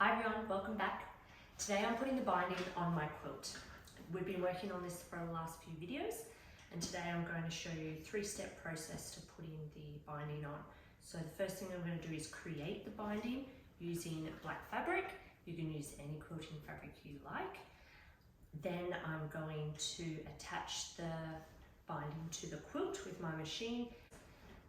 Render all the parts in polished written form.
Hi everyone, welcome back. Today I'm putting the binding on my quilt. We've been working on this for the last few videos, and today I'm going to show you a 3-step process to putting the binding on. So the first thing I'm going to do is create the binding using black fabric. You can use any quilting fabric you like. Then I'm going to attach the binding to the quilt with my machine.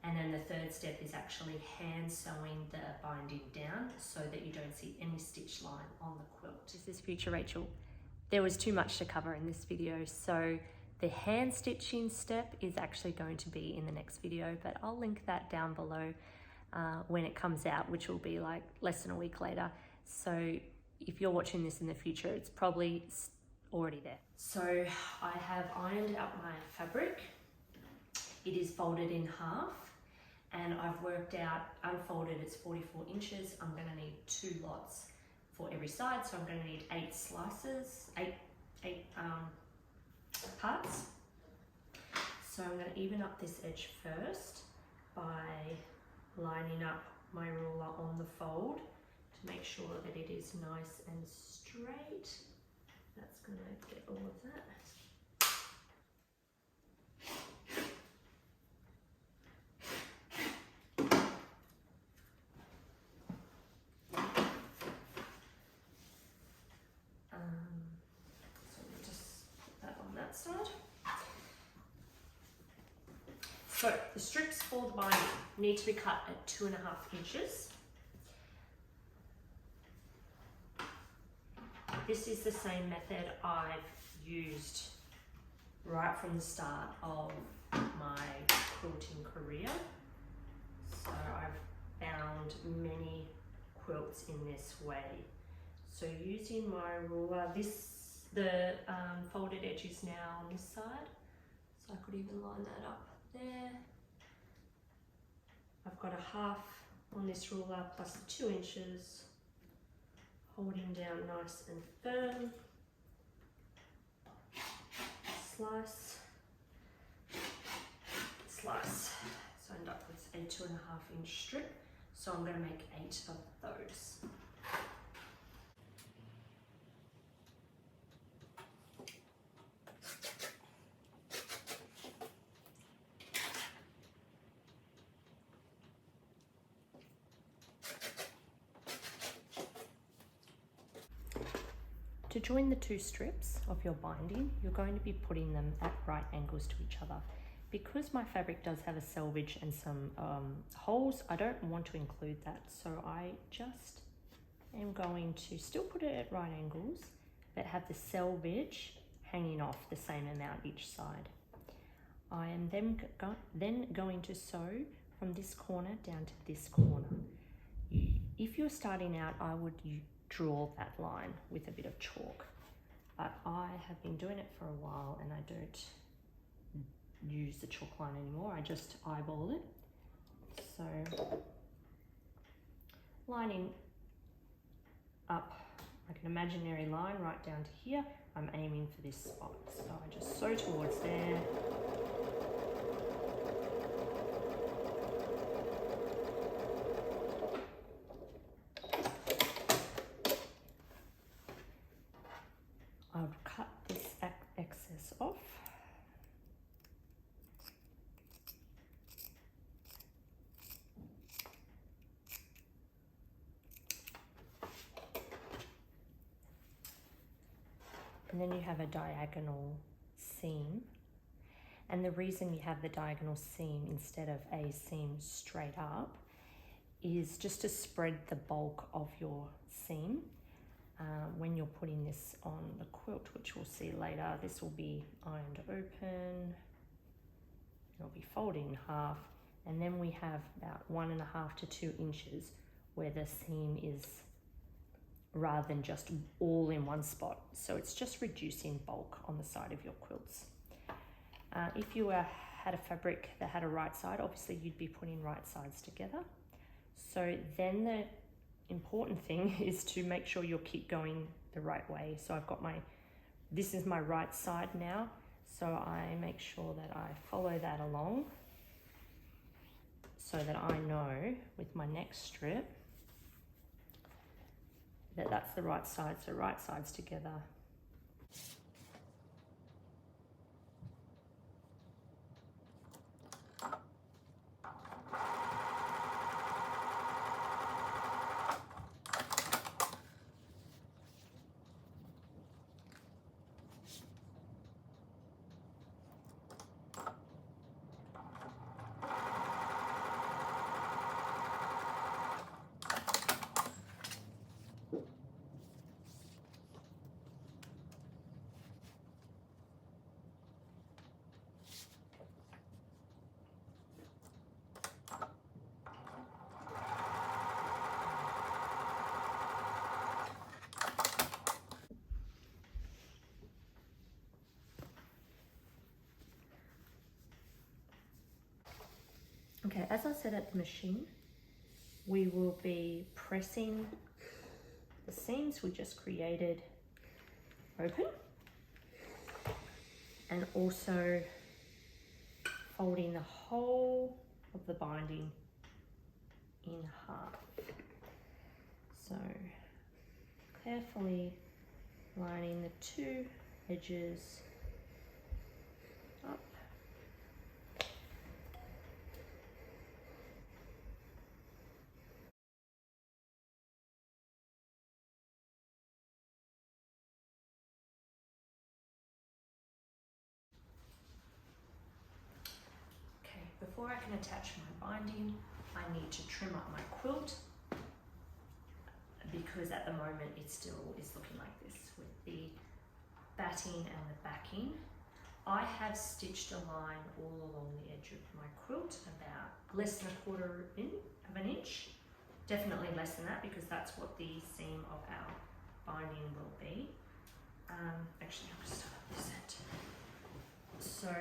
And then the third step is actually hand sewing the binding down so that you don't see any stitch line on the quilt. This is future Rachel. There was too much to cover in this video, so the hand stitching step is actually going to be in the next video, but I'll link that down below when it comes out, which will be like less than a week later. So if you're watching this in the future, it's probably already there. So I have ironed out my fabric. It is folded in half. And I've worked out, unfolded, it's 44 inches. I'm gonna need 2 lots for every side. So I'm gonna need 8 slices, eight parts. So I'm gonna even up this edge first by lining up my ruler on the fold to make sure that it is nice and straight. That's gonna get all of that. Side. So the strips for the binding need to be cut at 2.5 inches. This is the same method I've used right from the start of my quilting career. So I've found many quilts in this way. So using my ruler, the folded edge is now on this side, so I could even line that up there. I've got a half on this ruler plus the 2 inches, holding down nice and firm. Slice, slice. So I end up with a 2.5 inch strip. So I'm going to make 8 of those. To join the 2 strips of your binding, you're going to be putting them at right angles to each other. Because my fabric does have a selvage and some holes, I don't want to include that. So I just am going to still put it at right angles, but have the selvage hanging off the same amount each side. I am then going to sew from this corner down to this corner. If you're starting out, I would draw that line with a bit of chalk, but I have been doing it for a while and I don't use the chalk line anymore. I just eyeball it. So lining up like an imaginary line right down to here, I'm aiming for this spot, so I just sew towards there. I'll cut this excess off. And then you have a diagonal seam. And the reason you have the diagonal seam instead of a seam straight up is just to spread the bulk of your seam. When you're putting this on the quilt, which we'll see later, this will be ironed open, it'll be folded in half, and then we have about 1.5 to 2 inches where the seam is rather than just all in one spot. So it's just reducing bulk on the side of your quilts. If you had a fabric that had a right side, obviously you'd be putting right sides together. So then the important thing is to make sure you keep going the right way. So I've got this is my right side now, so I make sure that I follow that along so that I know with my next strip that that's the right side, so right sides together. Okay, as I said at the machine, we will be pressing the seams we just created open and also folding the whole of the binding in half. So carefully lining the two edges up. Okay, before I can attach my binding, I need to trim up my quilt because at the moment it still is looking like this with the batting and the backing. I have stitched a line all along the edge of my quilt, about less than 1/4 of an inch. Definitely less than that because that's what the seam of our binding will be. Actually, I'll start at this end. So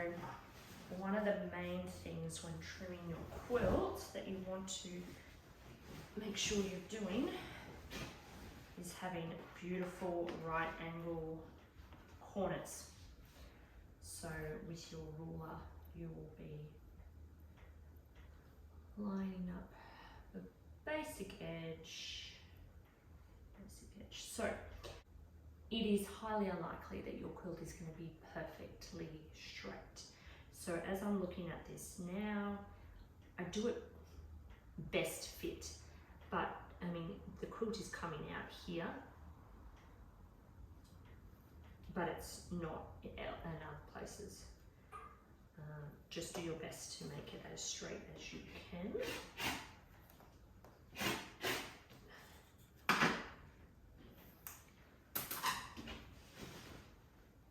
one of the main things when trimming your quilt that you want to make sure you're doing is having beautiful right angle corners. So with your ruler, you will be lining up the basic edge. So it is highly unlikely that your quilt is going to be perfectly straight. So as I'm looking at this now, I do it best fit, but I mean, the quilt is coming out here, but it's not in other places. Just do your best to make it as straight as you can.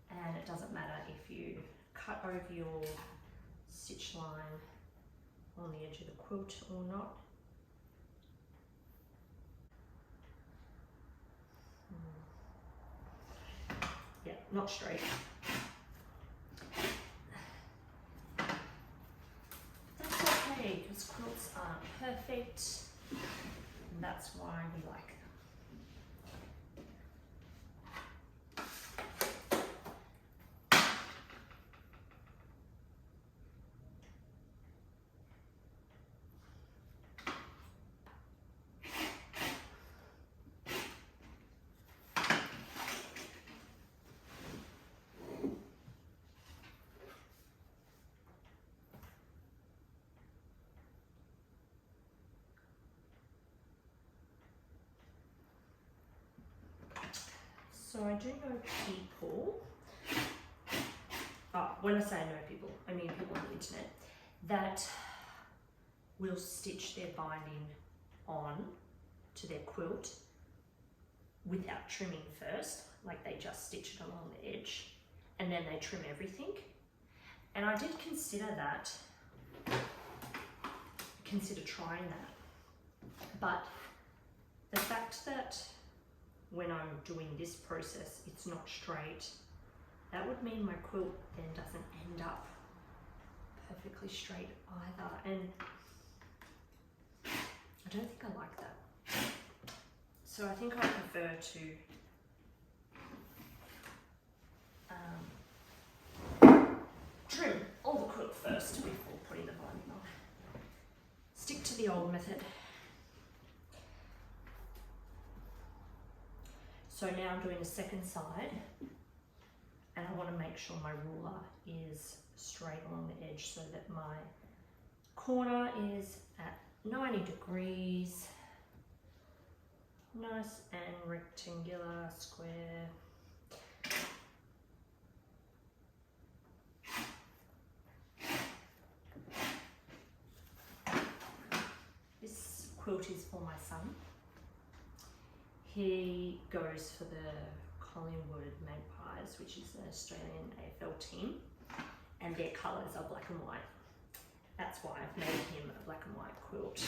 And it doesn't matter if you cut over your stitch line on the edge of the quilt or not. Yeah, not straight. That's okay, because quilts aren't perfect, and that's why we like them. So I do know people, when I say know people, I mean people on the internet, that will stitch their binding on to their quilt without trimming first, like they just stitch it along the edge and then they trim everything. And I did consider trying that, but the fact that when I'm doing this process it's not straight, that would mean my quilt then doesn't end up perfectly straight either, and I don't think I like that. So I think I prefer to trim all the quilt first before putting the binding on. Stick to the old method. So now I'm doing the second side, and I want to make sure my ruler is straight along the edge so that my corner is at 90 degrees, nice and rectangular, square. This quilt is for my son. He goes for the Collingwood Magpies, which is an Australian AFL team, and their colours are black and white. That's why I've made him a black and white quilt.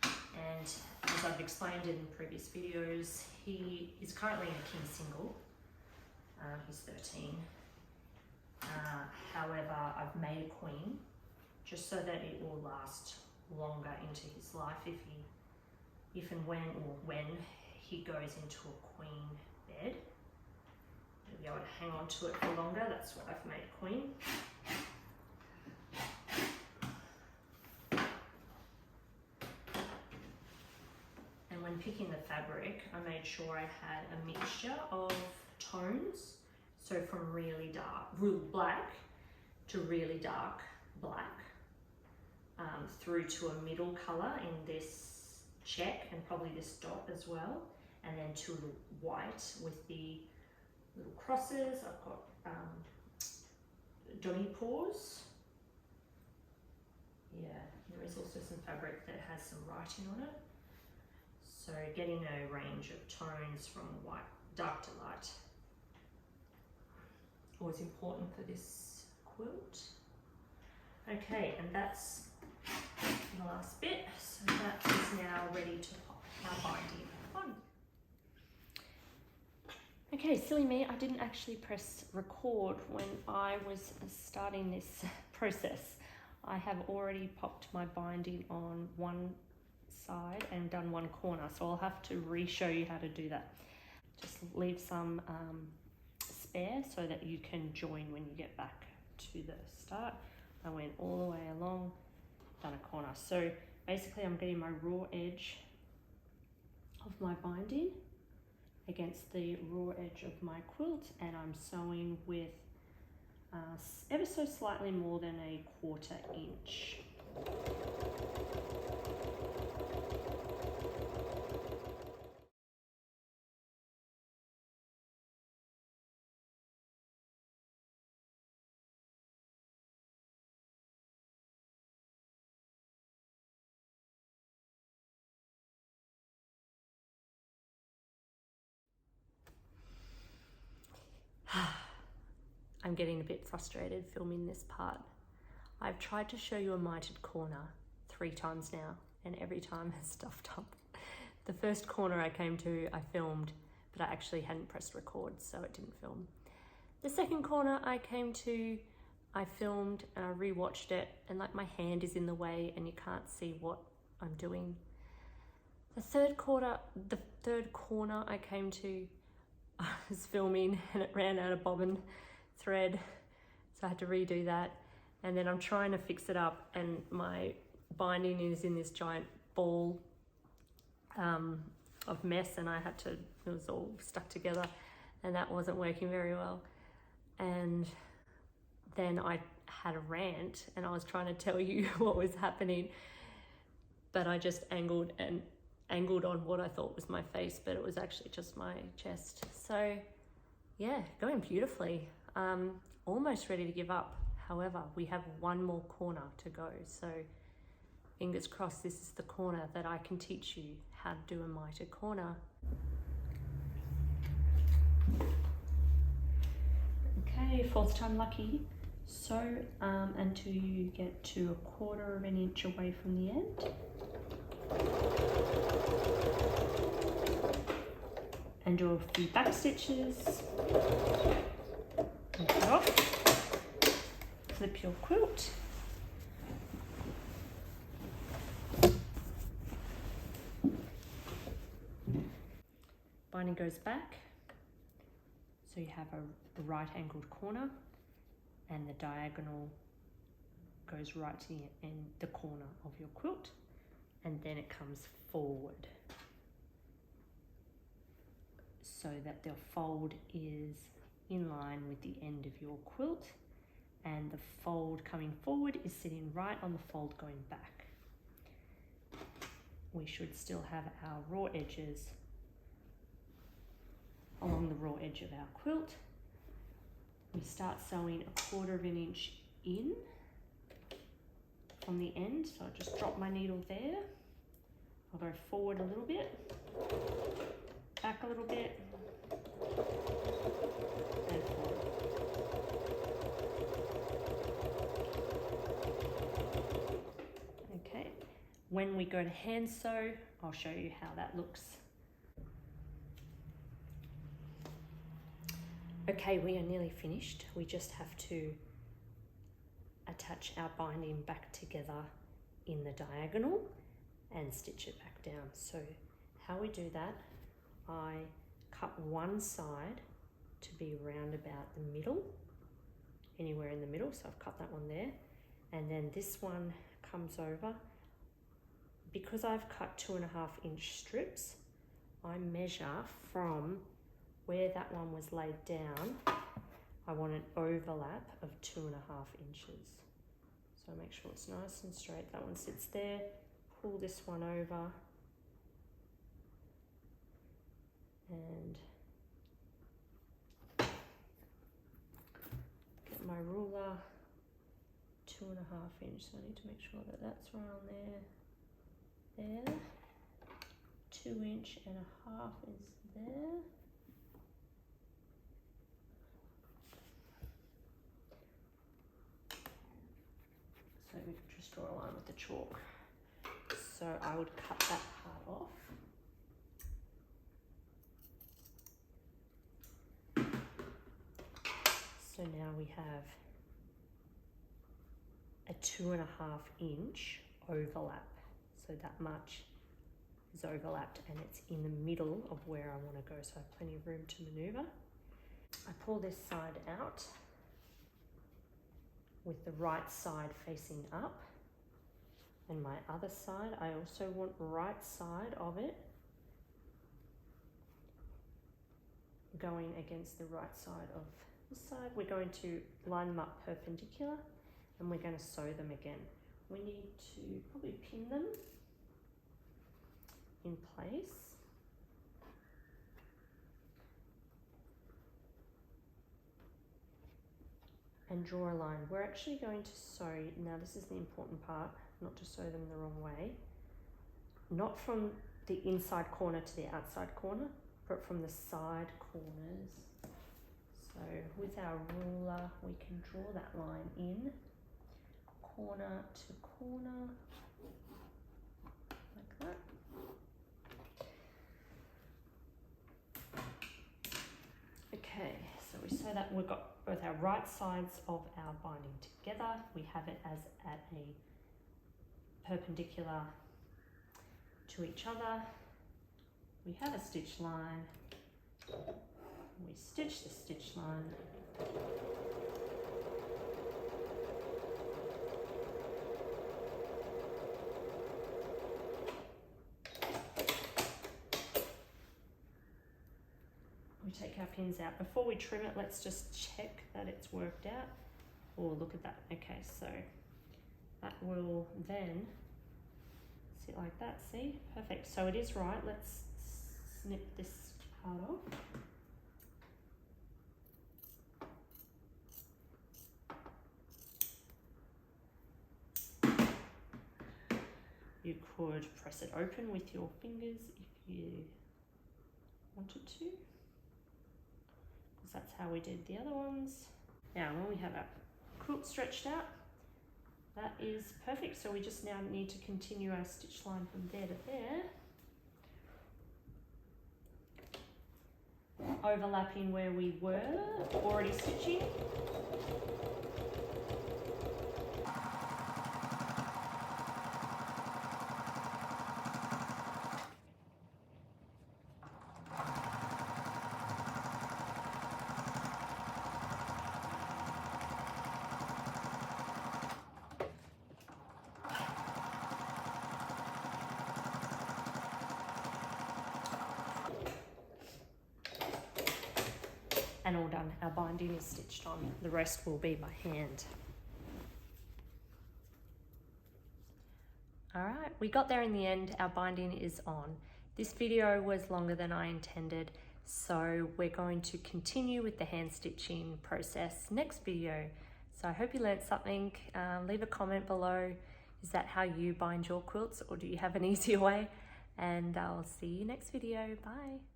And as I've explained in previous videos, he is currently in a king single. He's 13. However, I've made a queen just so that it will last longer into his life if and when he goes into a queen bed. He'll be able to hang on to it for longer. That's why I've made a queen. And when picking the fabric, I made sure I had a mixture of tones. So from really dark, real black to really dark black, through to a middle colour in this check and probably this dot as well, and then to white with the little crosses. I've got Donny paws. Yeah, there is also some fabric that has some writing on it. So getting a range of tones from white, dark to light. Always important for this quilt. Okay, and that's the last bit. So that is now ready to pop our binding on. Okay, silly me, I didn't actually press record when I was starting this process. I have already popped my binding on one side and done one corner, so I'll have to re-show you how to do that. Just leave some spare so that you can join when you get back to the start. I went all the way along, done a corner. So basically I'm getting my raw edge of my binding against the raw edge of my quilt, and I'm sewing with ever so slightly more than a 1/4 inch. I'm getting a bit frustrated filming this part. I've tried to show you a mitered corner 3 times now, and every time has stuffed up. The first corner I came to, I filmed, but I actually hadn't pressed record, so it didn't film. The second corner I came to, I filmed and I rewatched it, and like my hand is in the way and you can't see what I'm doing. The third corner I came to, I was filming and it ran out of bobbin thread, so I had to redo that. And then I'm trying to fix it up, and my binding is in this giant ball of mess, and it was all stuck together, and that wasn't working very well. And then I had a rant and I was trying to tell you what was happening, but I just angled on what I thought was my face, but it was actually just my chest. So yeah, going beautifully. Almost ready to give up. However, we have one more corner to go. So fingers crossed this is the corner that I can teach you how to do a mitered corner. Okay, 4th time lucky. Sew until you get to 1/4 inch away from the end. And do a few back stitches. Take it off. Flip your quilt. Binding goes back, so you have a right angled corner, and the diagonal goes right to the corner of your quilt, and then it comes forward. so that the fold is in line with the end of your quilt, and the fold coming forward is sitting right on the fold going back. We should still have our raw edges along the raw edge of our quilt. We start sewing 1/4 of an inch in from the end, so I just drop my needle there. I'll go forward a little bit, back a little bit, and forward. Okay, when we go to hand sew, I'll show you how that looks. Okay, we are nearly finished. We just have to attach our binding back together in the diagonal and stitch it back down. So how we do that, I cut one side to be round about the middle, anywhere in the middle, so I've cut that one there, and then this one comes over. Because I've cut 2.5 inch strips, I measure from where that one was laid down. I want an overlap of 2.5 inches. So make sure it's nice and straight. That one sits there. Pull this one over and get my ruler. 2.5 inch. So I need to make sure that that's around there. There. 2.5 inches is there. So we can just draw a line with the chalk. So I would cut that part off. So now we have a 2.5 inch overlap. So that much is overlapped and it's in the middle of where I want to go. So I have plenty of room to maneuver. I pull this side out with the right side facing up, and my other side, I also want right side of it going against the right side of this side. We're going to line them up perpendicular and we're going to sew them again. We need to probably pin them in place. And draw a line. We're actually going to sew, now this is the important part, not to sew them the wrong way, not from the inside corner to the outside corner, but from the side corners. So with our ruler, we can draw that line in, corner to corner, like that. Okay, so we sew that, we've got both our right sides of our binding together. We have it as at a perpendicular to each other. We have a stitch line. We stitch the stitch line. We take our pins out. Before we trim it, let's just check that it's worked out. Oh, look at that. Okay, so that will then sit like that, see? Perfect. So it is right. Let's snip this part off. You could press it open with your fingers if you wanted to, because that's how we did the other ones. Now, when we have our quilt stretched out, that is perfect. So we just now need to continue our stitch line from there to there, overlapping where we were already stitching. and all done. Our binding is stitched on. The rest will be by hand. All right, we got there in the end. Our binding is on. This video was longer than I intended, so we're going to continue with the hand stitching process next video. So I hope you learned something. Leave a comment below. Is that how you bind your quilts, or do you have an easier way? And I'll see you next video. Bye.